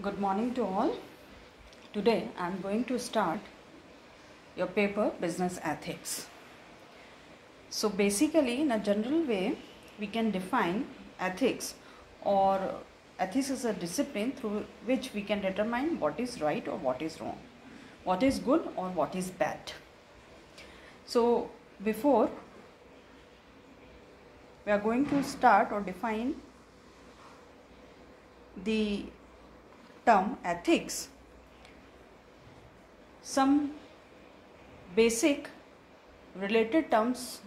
Good morning to all. Today I am going to start your paper Business Ethics. So basically, in a general way, we can define ethics, or ethics is a discipline through which we can determine what is right or what is wrong, what is good or what is bad. So before we are going to start or define the term ethics, some basic related terms,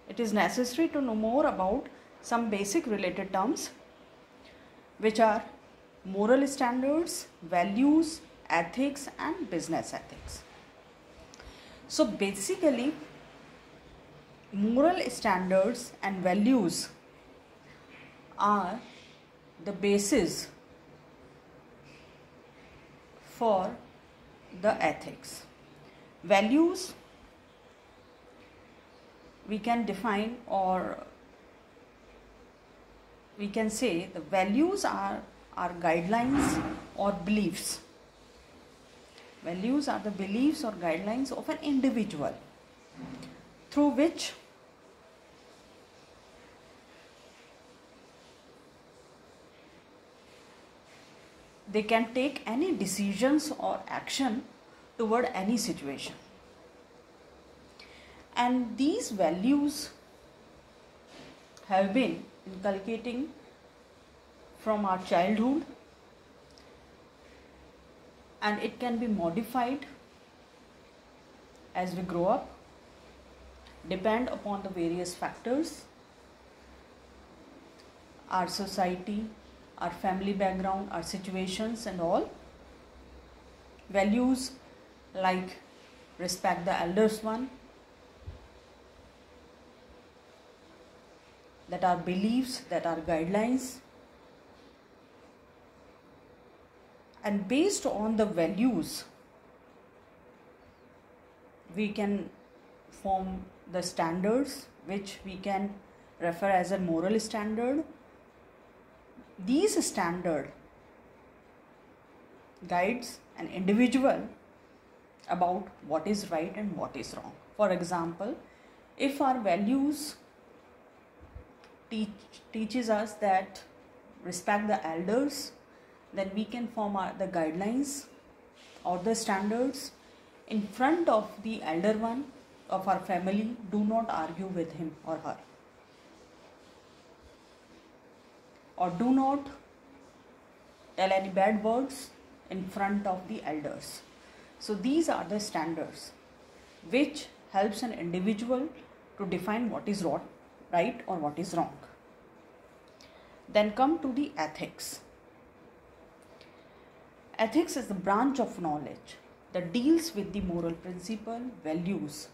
it is necessary to know more about some basic related terms, which are moral standards, values, ethics and business ethics. So basically, moral standards and values are the basis for the ethics. Values we can define, or we can say the values are guidelines or beliefs. Values are the beliefs or guidelines of an individual through which they can take any decisions or action toward any situation. And these values have been inculcating from our childhood, and it can be modified as we grow up, depend upon the various factors, our society, our family background, our situations and all. Values like respect the elders one, that are beliefs, that are guidelines, and based on the values we can form the standards, which we can refer as a moral standard. These standard guides an individual about what is right and what is wrong. For example, if our values teaches us that respect the elders, then we can form the guidelines or the standards in front of the elder one of our family. Do not argue with him or her, or do not tell any bad words in front of the elders. So these are the standards which helps an individual to define what is right or what is wrong. Then come to the ethics. Ethics is the branch of knowledge that deals with the moral principle, values,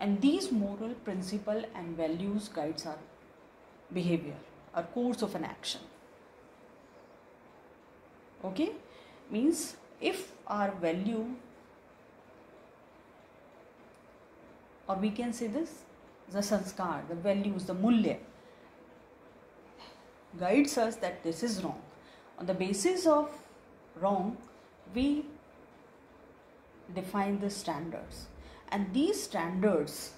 and these moral principle and values guides our behavior, our course of an action. Okay, means if our value, or we can say this, the sanskar, the values, the mulya guides us that this is wrong. On the basis of wrong, we define the standards, and these standards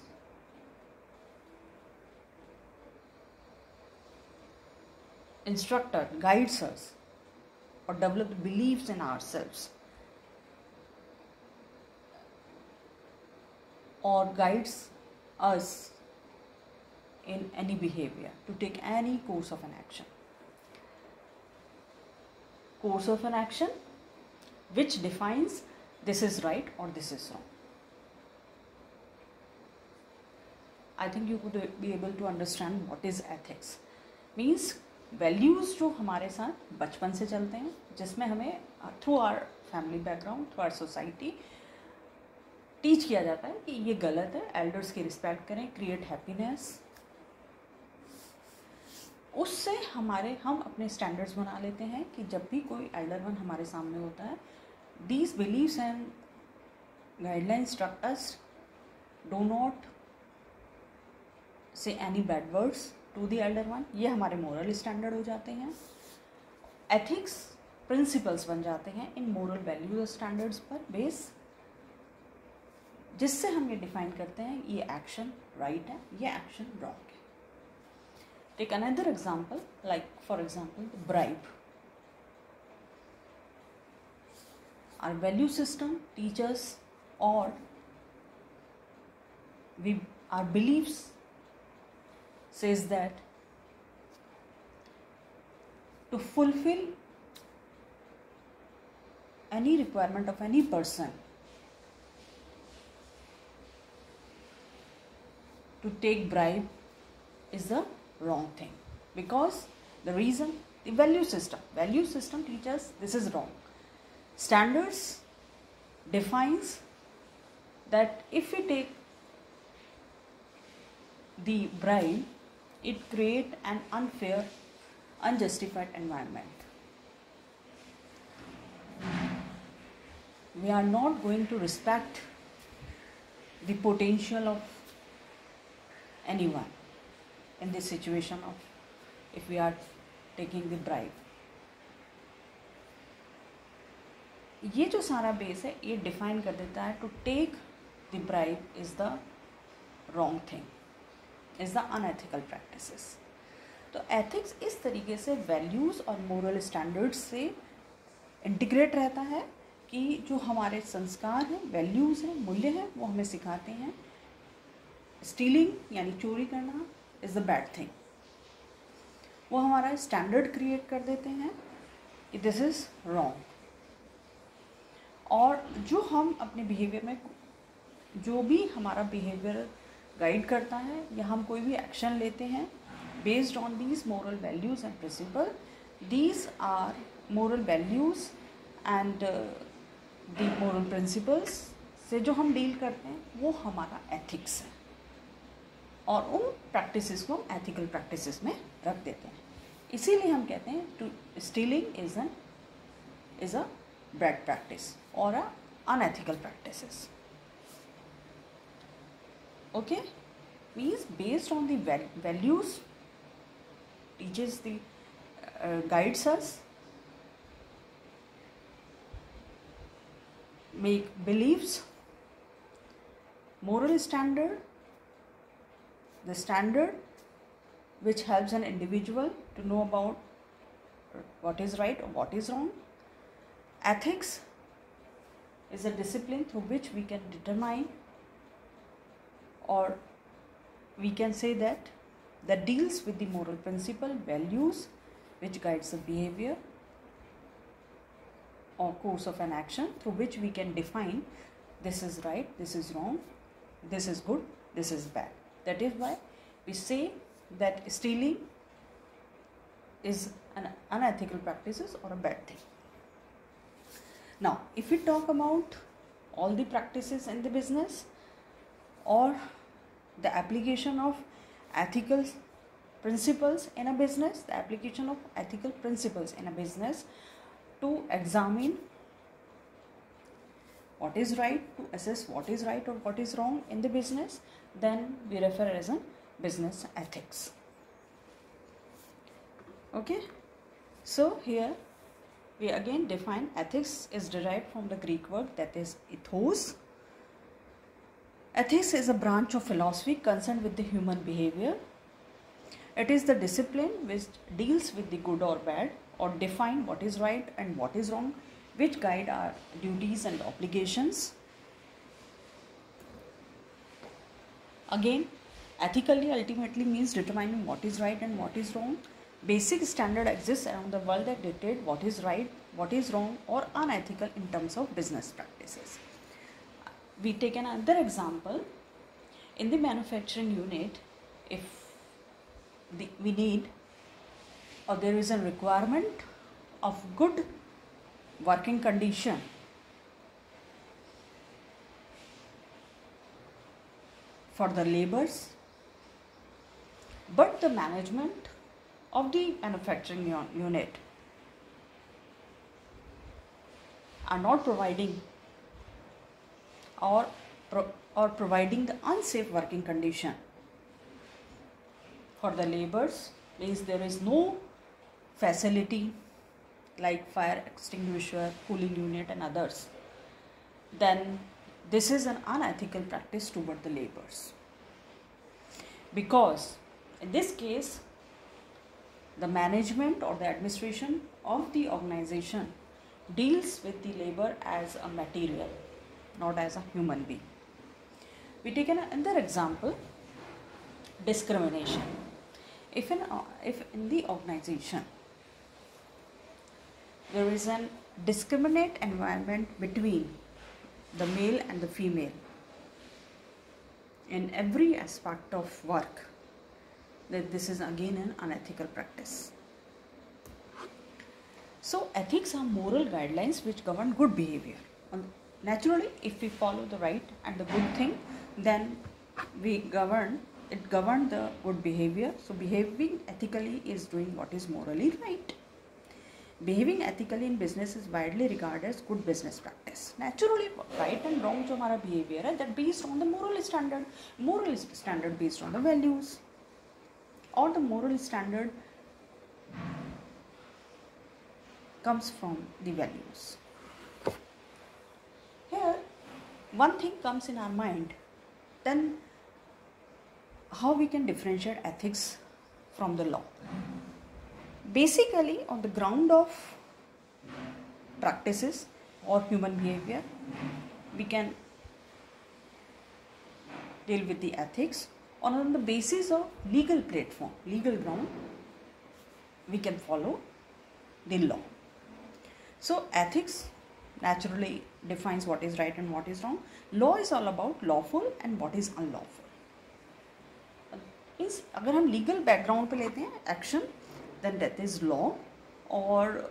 instruct us, guides us, or develop beliefs in ourselves, or guides us in any behavior to take any course of an action. Course of an action which defines this is right or this is wrong. I think you could be able to understand what is ethics. Means values जो हमारे साथ बचपन से चलते हैं, जिसमें हमें through our family background, through our society teach किया जाता है कि ये गलत है, एल्डर्स की रिस्पेक्ट करें, क्रिएट हैप्पीनेस। उससे हम अपने स्टैंडर्ड्स बना लेते हैं कि जब भी कोई एल्डर वन हमारे सामने होता है, these beliefs and guidelines instruct us, do not say any bad words to the elder one. ये हमारे मोरल स्टैंडर्ड हो जाते हैं। एथिक्स प्रिंसिपल्स बन जाते हैं इन मोरल वैल्यूज स्टैंडर्ड्स पर बेस, जिससे हम ये डिफाइन करते हैं ये एक्शन राइट है, ये एक्शन रॉन्ग है. Take another example, like for example bribe. Our value system teaches, or our beliefs says that to fulfill any requirement of any person, to take bribe is the wrong thing, because the reason, the value system teaches this is wrong. Standards defines that if we take the bribe, it creates an unfair, unjustified environment. We are not going to respect the potential of anyone in this situation of if we are taking the bribe. ये जो सारा base है ये define कर देता है to take the bribe is the wrong thing, is the unethical practices. तो ethics इस तरीके से वैल्यूज़ और मोरल स्टैंडर्ड्स से इंटीग्रेट रहता है कि जो हमारे संस्कार हैं, वैल्यूज़ हैं, मूल्य हैं, वो हमें सिखाते हैं स्टीलिंग यानी चोरी करना इज़ द बैड थिंग. वो हमारा स्टैंडर्ड क्रिएट कर देते हैं कि दिस इज़ रॉन्ग. और जो हम अपने बिहेवियर में, जो भी हमारा बिहेवियर गाइड करता है या हम कोई भी एक्शन लेते हैं based on these moral values and principle, these are moral values and the moral principles से जो हम डील करते हैं वो हमारा एथिक्स है, और उन प्रैक्टिसेस को हम एथिकल प्रैक्टिसेस में रख देते हैं. इसीलिए हम कहते हैं to stealing is a bad practice or a unethical practices. Okay, means based on the values teaches the guides us, make beliefs, moral standard, the standard which helps an individual to know about what is right or what is wrong. Ethics is a discipline through which we can determine, or we can say that deals with the moral principle, values which guides the behavior or course of an action, through which we can define this is right, this is wrong, this is good, this is bad. That is why we say that stealing is an unethical practices or a bad thing. Now, if we talk about all the practices in the business or the application of ethical principles in a business, the application of ethical principles in a business to examine what is right, to assess what is right or what is wrong in the business, then we refer as a business ethics. Okay, so here we again define ethics is derived from the Greek word that is ethos. Ethics is a branch of philosophy concerned with the human behavior. It is the discipline which deals with the good or bad, or define what is right and what is wrong, which guide our duties and obligations. Again, ethically ultimately means determining what is right and what is wrong. Basic standard exists around the world that dictate what is right, what is wrong or unethical in terms of business practices. We take another example. In the manufacturing unit, if we need or there is a requirement of good working condition for the laborers, but the management of the manufacturing unit are not providing or providing the unsafe working condition for the laborers, means there is no facility like fire extinguisher, cooling unit and others, then this is an unethical practice toward the laborers. Because in this case, the management or the administration of the organization deals with the labor as a material, not as a human being. We take another example, discrimination. If in the organization there is an discriminate environment between the male and the female in every aspect of work, that this is again an unethical practice. So ethics are moral guidelines which govern good behavior. Naturally, if we follow the right and the good thing, then it governs the good behavior. So behaving ethically is doing what is morally right. Behaving ethically in business is widely regarded as good business practice. Naturally, right and wrong जो हमारा behavior है, that based on the moral standard based on the values, or the moral standard comes from the values. Here, one thing comes in our mind, then how we can differentiate ethics from the law. Basically, on the ground of practices or human behavior, we can deal with the ethics. On the basis of legal platform, legal ground, we can follow the law. So ethics naturally defines what is right and what is wrong. Law is all about lawful and what is unlawful. Means अगर हम legal background पे लेते हैं action, then that is law, or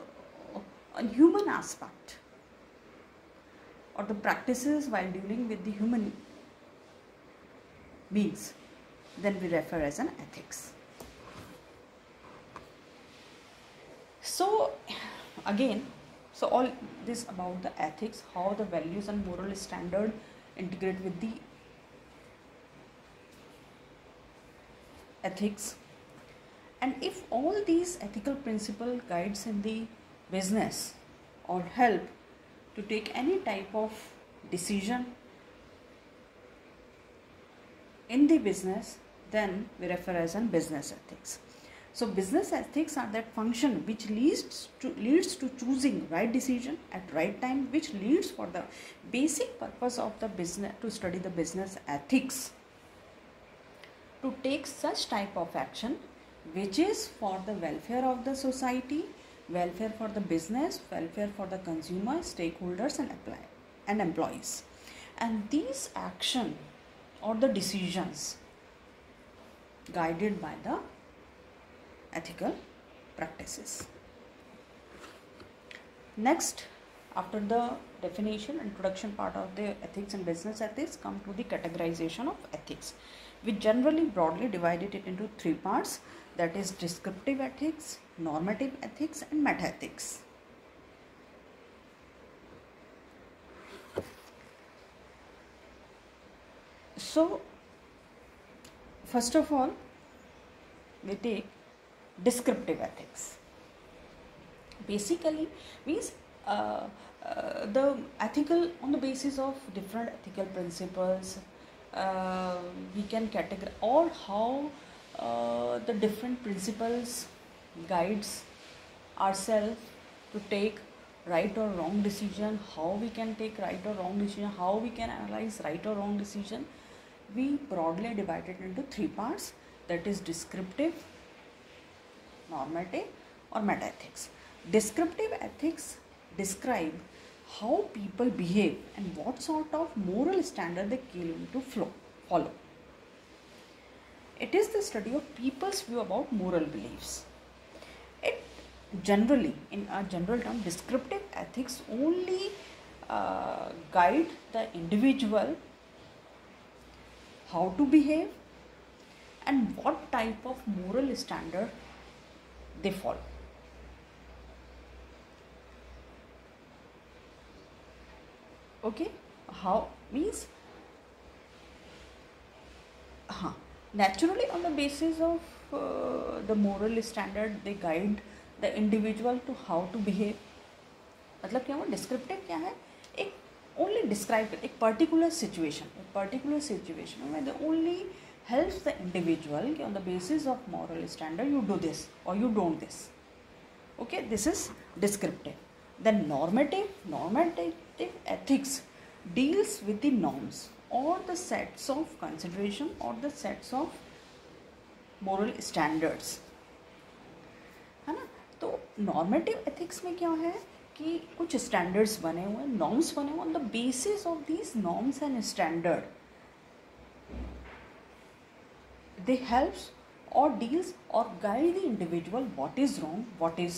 a human aspect or the practices while dealing with the human beings, then we refer as an ethics. So again, so all this about the ethics, how the values and moral standard integrate with the ethics. And if all these ethical principle guides in the business or help to take any type of decision in the business, then we refer as an business ethics. So business ethics are that function which leads to choosing right decision at right time, which leads for the basic purpose of the business to study the business ethics, to take such type of action which is for the welfare of the society, welfare for the business, welfare for the consumer, stakeholders and employees. And these action or the decisions guided by the ethical practices. Next, after the definition, introduction part of the ethics and business ethics, come to the categorization of ethics. We generally broadly divided it into three parts, that is descriptive ethics, normative ethics and meta-ethics. So first of all, we take descriptive ethics. Basically means the ethical on the basis of different ethical principles, we can categorize, or how the different principles guides ourselves to take right or wrong decision, how we can take right or wrong decision, how we can analyze right or wrong decision. We broadly divide it into three parts, that is descriptive, normative or meta-ethics. Descriptive ethics describe how people behave and what sort of moral standard they claim to follow. It is the study of people's view about moral beliefs. It generally, in a general term, descriptive ethics only guide the individual how to behave and what type of moral standard they follow. Okay, how means naturally on the basis of the moral standard, they guide the individual to how to behave. मतलब क्या हुआ, descriptive क्या है, एक only describe एक particular situation में the only helps the individual on the basis of moral standard you do this or you don't this. Okay, this is descriptive. Then normative ethics deals with the norms or the sets of consideration or the sets of moral standards, है ना। तो normative ethics में क्या है कि कुछ standards बने हुए, norms बने हुए, on the basis of these norms and standard they helps or deals or guide the individual what is wrong, what is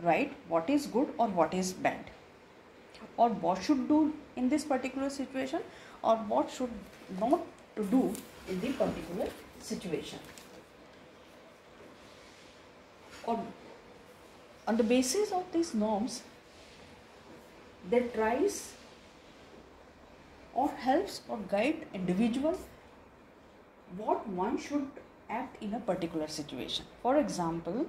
right, what is good or what is bad, or what should do in this particular situation or what should not to do in the particular situation. Or on the basis of these norms they tries or helps or guide individual what one should act in a particular situation. For example,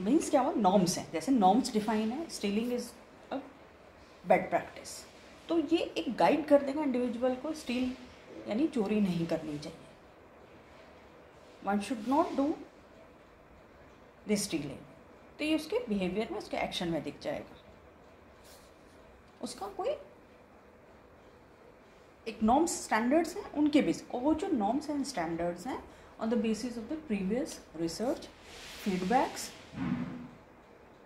means क्या हुआ, norms हैं, जैसे norms define है, stealing is a bad practice, तो ये एक guide कर देगा इंडिविजुअल को स्टील यानी चोरी नहीं करनी चाहिए, one should not do this stealing, तो ये उसके बिहेवियर में उसके एक्शन में दिख जाएगा, उसका कोई एक नॉर्म्स स्टैंडर्ड्स हैं उनके बेस, और वो जो नॉर्म्स एंड स्टैंडर्ड्स हैं on the basis of the previous research feedbacks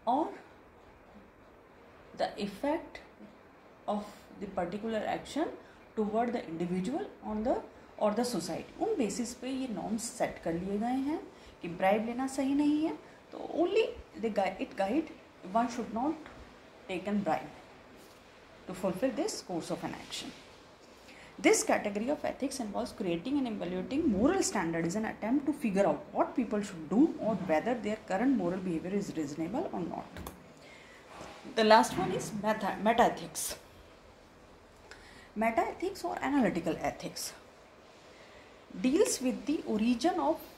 और the effect of the particular action toward the individual on the और द सोसाइटी, उन बेसिस पे ये नॉर्म्स सेट कर लिए गए हैं कि ब्राइब लेना सही नहीं है, तो only it guide one should not take an bribe to fulfil this course of an action. This category of ethics involves creating and evaluating moral standards, an attempt to figure out what people should do or whether their current moral behavior is reasonable or not. The last one is meta-ethics. Meta-ethics or analytical ethics deals with the origin of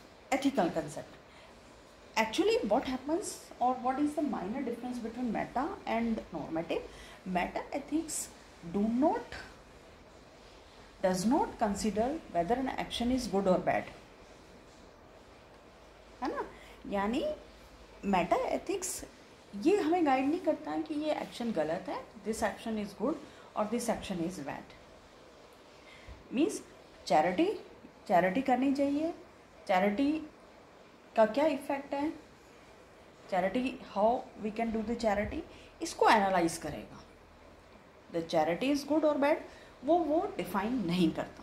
ethical concept. Actually, what happens or what is the minor difference between meta and normative? Meta-ethics does not consider whether an action is good or bad, है ना, यानी Meta ethics ये हमें guide नहीं करता है कि ये एक्शन गलत है, दिस एक्शन इज गुड और this action is bad. Means charity करनी चाहिए, चैरिटी का क्या इफेक्ट है, charity how we can do the charity, इसको एनालाइज करेगा. द चैरिटी इज गुड और बैड वो डिफाइन नहीं करता.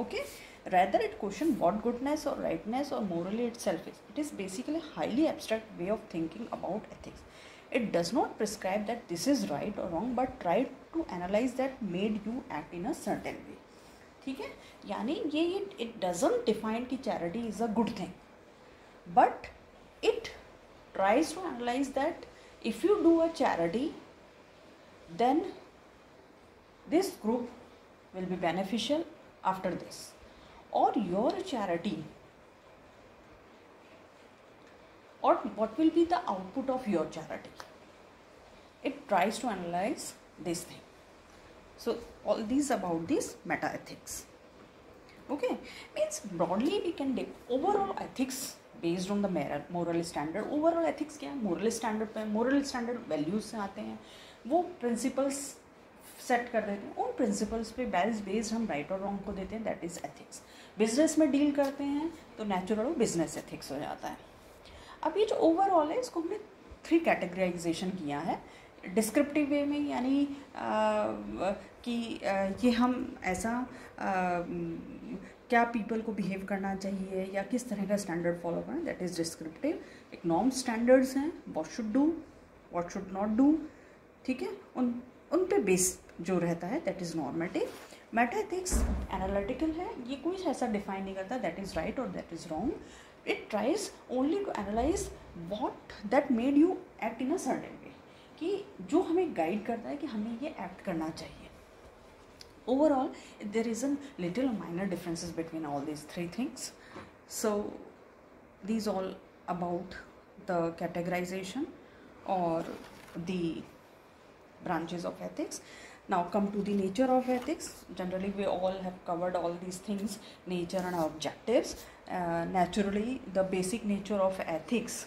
Okay, rather it question what goodness or rightness or morally itself is. It is basically a highly abstract way of thinking about ethics. It does not prescribe that this is right or wrong, but try to analyze that made you act in a certain way. ठीक है, यानी ये it doesn't define कि charity is a good thing, but it tries to analyze that if you do a charity, then this group will be beneficial after this, or your charity, or what will be the output of your charity. It tries to analyze this thing. So all these about this meta ethics. Okay, means broadly we can overall ethics based on the moral standard. Overall ethics क्या है, moral standard पे, moral standard values से आते हैं, वो principles set कर देते हैं, उन प्रिंसिपल्स पे बेस्ड हम राइट और रॉन्ग को देते हैं, दैट इज़ एथिक्स. बिजनेस में डील करते हैं तो नेचुरल बिजनेस एथिक्स हो जाता है. अब ये जो ओवरऑल है इसको हमने 3 कैटेगराइजेशन किया है डिस्क्रिप्टिव वे में, यानी कि ये हम ऐसा क्या पीपल को बिहेव करना चाहिए या किस तरह का स्टैंडर्ड फॉलो करना, दैट इज़ डिस्क्रिप्टिव. एक नॉर्म स्टैंडर्ड्स हैं, what should do what should not do, ठीक है, उन पे बेस जो रहता है that is normative. Meta ethics analytical है, ये कोई ऐसा डिफाइन नहीं करता दैट इज़ राइट और that is wrong. It tries only to analyse what that made you act in a certain way, कि जो हमें गाइड करता है कि हमें ये एक्ट करना चाहिए. Overall there is a little minor differences between all these 3 things. So these all about the categorization or the branches of ethics. Now come to the nature of ethics. Generally we all have covered all these things, nature and objectives. Naturally the basic nature of ethics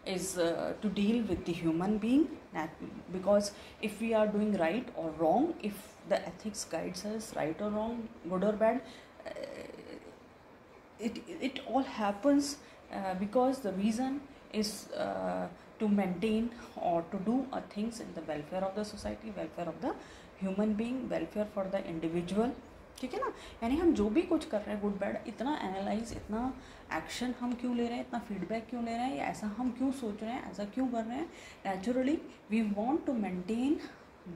is to deal with the human being, because if we are doing right or wrong, if the ethics guides us right or wrong, good or bad, it all happens because the reason is to maintain or to do things in the welfare of the society, welfare of the human being, welfare for the individual. ठीक है ना, यानी हम जो भी कुछ कर रहे हैं गुड बैड, इतना एनालाइज, इतना एक्शन हम क्यों ले रहे हैं, इतना फीडबैक क्यों ले रहे हैं, या ऐसा हम क्यों सोच रहे हैं, ऐसा क्यों कर रहे हैं. Naturally we want to maintain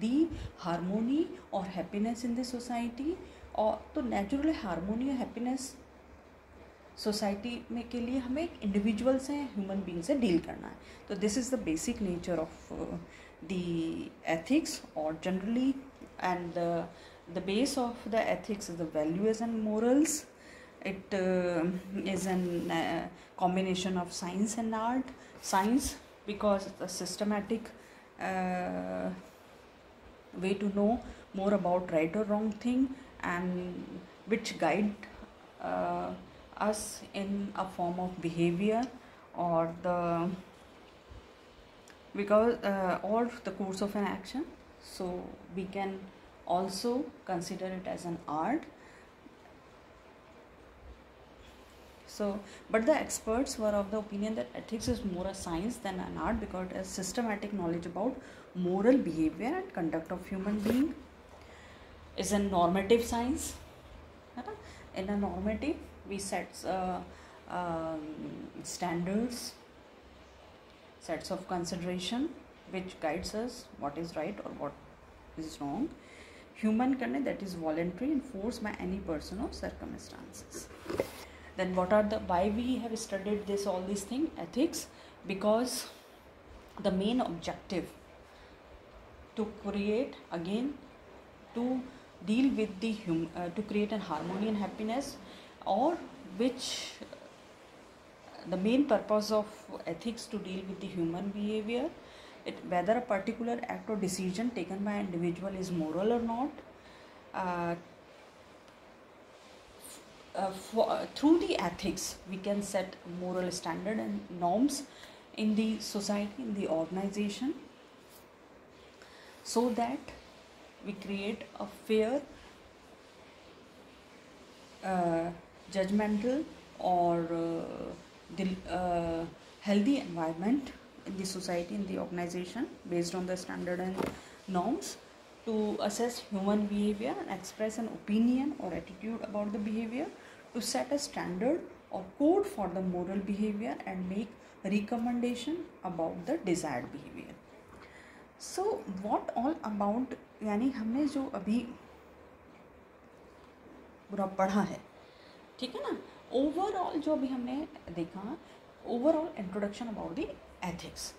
the harmony और हैप्पीनेस इन द सोसाइटी. और तो नेचुरली हारमोनी और हैप्पीनेस सोसाइटी में के लिए हमें एक इंडिविजुअल से, ह्यूमन बीइंग से डील करना है. तो this is the basic nature of the ethics. और generally and the base of the ethics is the values and morals. It is a combination of science and art. Science because it's a systematic way to know more about right or wrong thing, and which guide us in a form of behavior or the or the course of an action. So we can also consider it as an art. So but the experts were of the opinion that ethics is more a science than an art, because it has systematic knowledge about moral behavior and conduct of human being. Is a normative science. In a normative we set standards, sets of consideration which guides us what is right or what is wrong. Human करने, that is voluntary, enforced by any person or circumstances. Then what are the, why we have studied this, all these things, ethics? Because the main objective to create, again, to deal with the to create an harmony and happiness, or which the main purpose of ethics to deal with the human behavior, whether a particular act or decision taken by an individual is moral or not. Through the ethics we can set moral standard and norms in the society, in the organization, so that we create a fair, judgmental or healthy environment in the society, in the organization, based on the standard and norms, to assess human behavior and express an opinion or attitude about the behavior, to set a standard or code for the moral behavior and make recommendation about the desired behavior. So what all about, यानी हमने जो अभी पूरा पढ़ा है, ठीक है ना, ओवरऑल जो अभी हमने देखा, overall introduction about the ethics.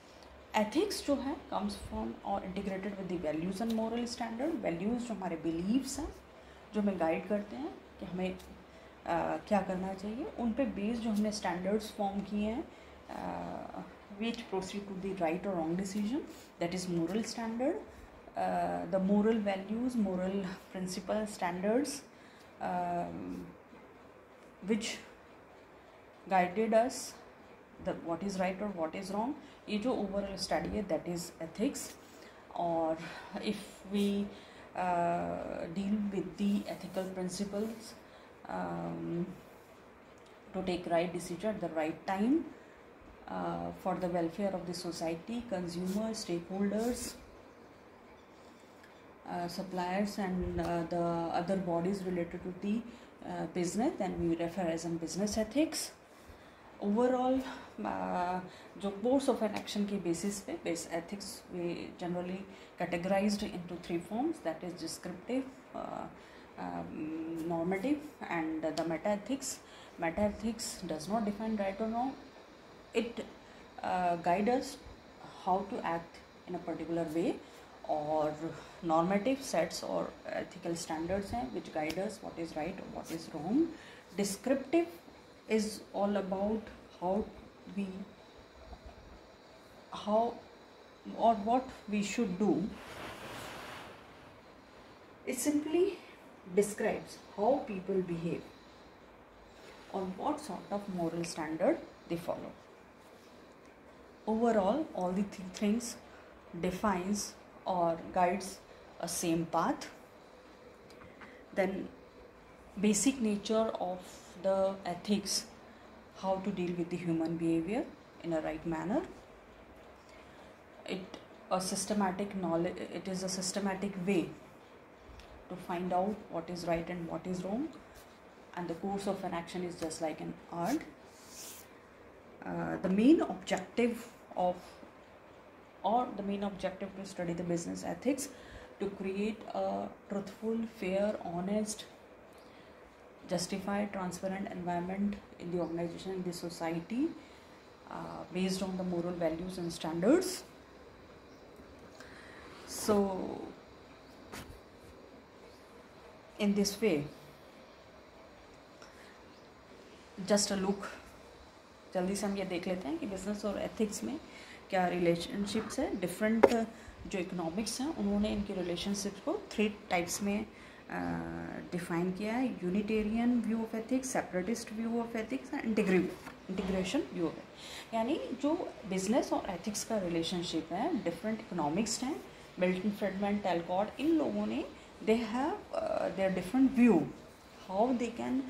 Ethics जो है कम्स फ्रॉम और integrated with the values and moral standard. Values जो हमारे बिलीव्स हैं, जो हमें गाइड करते हैं कि हमें क्या करना चाहिए, उन पे बेस्ड जो हमने स्टैंडर्ड्स फॉर्म किए हैं, which proceed to the right or wrong decision, that is moral standard. The moral values, moral principles, standards which guided us, the what is right or what is wrong, ये जो overall study है, that is ethics. Or if we deal with the ethical principles to take right decision at the right time, for the welfare of the society, consumers, stakeholders, suppliers and the other bodies related to the business, then we refer as in business ethics. Overall जो course of an action के basis पे base ethics we generally categorized into three forms, that is descriptive, normative and the meta ethics. Meta ethics does not define right or wrong, it guides us how to act in a particular way. और normative sets or ethical standards हैं which guide us what is right or what is wrong. Descriptive is all about we how or what we should do. It simply describes how people behave or what sort of moral standard they follow. Overall, all the things defines or guides a same path. Then basic nature of the ethics, how to deal with the human behavior in a right manner. It is a systematic way to find out what is right and what is wrong, and the course of an action is just like an art. The main objective to study the business ethics, to create a truthful, fair, honest, justified, transparent environment in the organization, in the society, based on the moral values and standards. So in this way, just a look, जल्दी से हम ये देख लेते हैं कि business और ethics में क्या रिलेशनशिप्स है. डिफरेंट जो इकोनॉमिक्स हैं उन्होंने इनके रिलेशनशिप्स को 3 टाइप्स में डिफाइन किया है. Unitarian view of ethics, separatist view of ethics and integration view of ethics. यानी जो बिजनेस और एथिक्स का रिलेशनशिप है, डिफरेंट इकोनॉमिक्स हैं, मिल्टन फ्रीडमैन, टैलकॉट, इन लोगों ने they have their different view how they can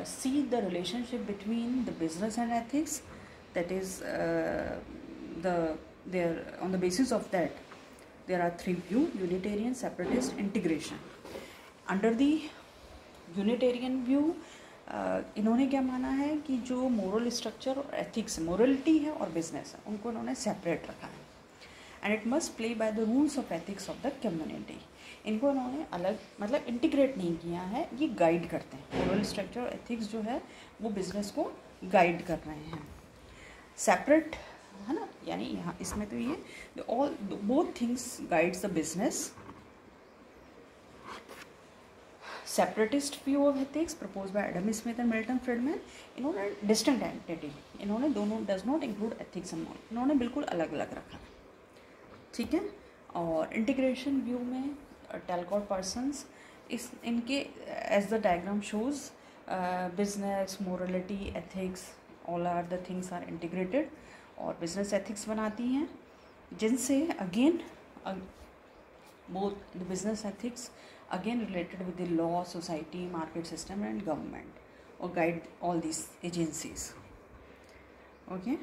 see the relationship between the business and ethics. That is on the basis of that there are 3 view: Unitarian, separatist, integration. Under the Unitarian view इन्होंने क्या माना है कि जो moral structure और ethics, morality है और business है, उनको इन्होंने सेपरेट रखा है. And it must play by the rules of ethics of the community. इनको इन्होंने अलग मतलब इंटीग्रेट नहीं किया है, ये गाइड करते हैं. मोरल स्ट्रक्चर और एथिक्स जो है वो बिजनेस को गाइड कर रहे हैं. सेपरेट है ना, यानी यहाँ इसमें तो ये all both things guides the business. Separatist view of ethics propose by Adam Smith and Milton Friedman. इन्होंने डिस्टिंक्ट एंटिटी, इन्होंने दोनों does not include ethics and moral, इन्होंने बिल्कुल अलग अलग रखा. ठीक है. और इंटीग्रेशन व्यू में टैलकॉट पर्सन्स, इस इनके as the diagram shows business, morality, ethics, all are the things are integrated और बिजनेस एथिक्स बनाती हैं, जिनसे again both the business ethics again related with the law, society, market system and government, और guide all these agencies. Okay,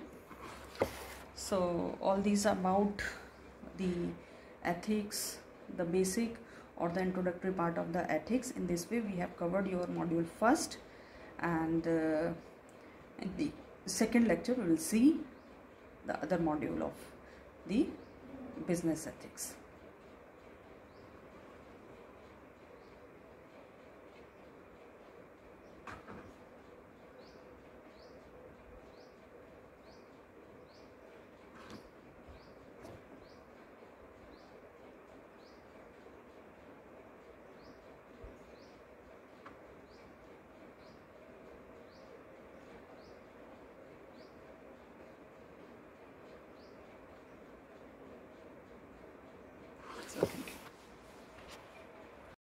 so all these about the ethics, the basic or the introductory part of the ethics. In this way we have covered your module first, and in the second lecture we will see the other module of the business ethics.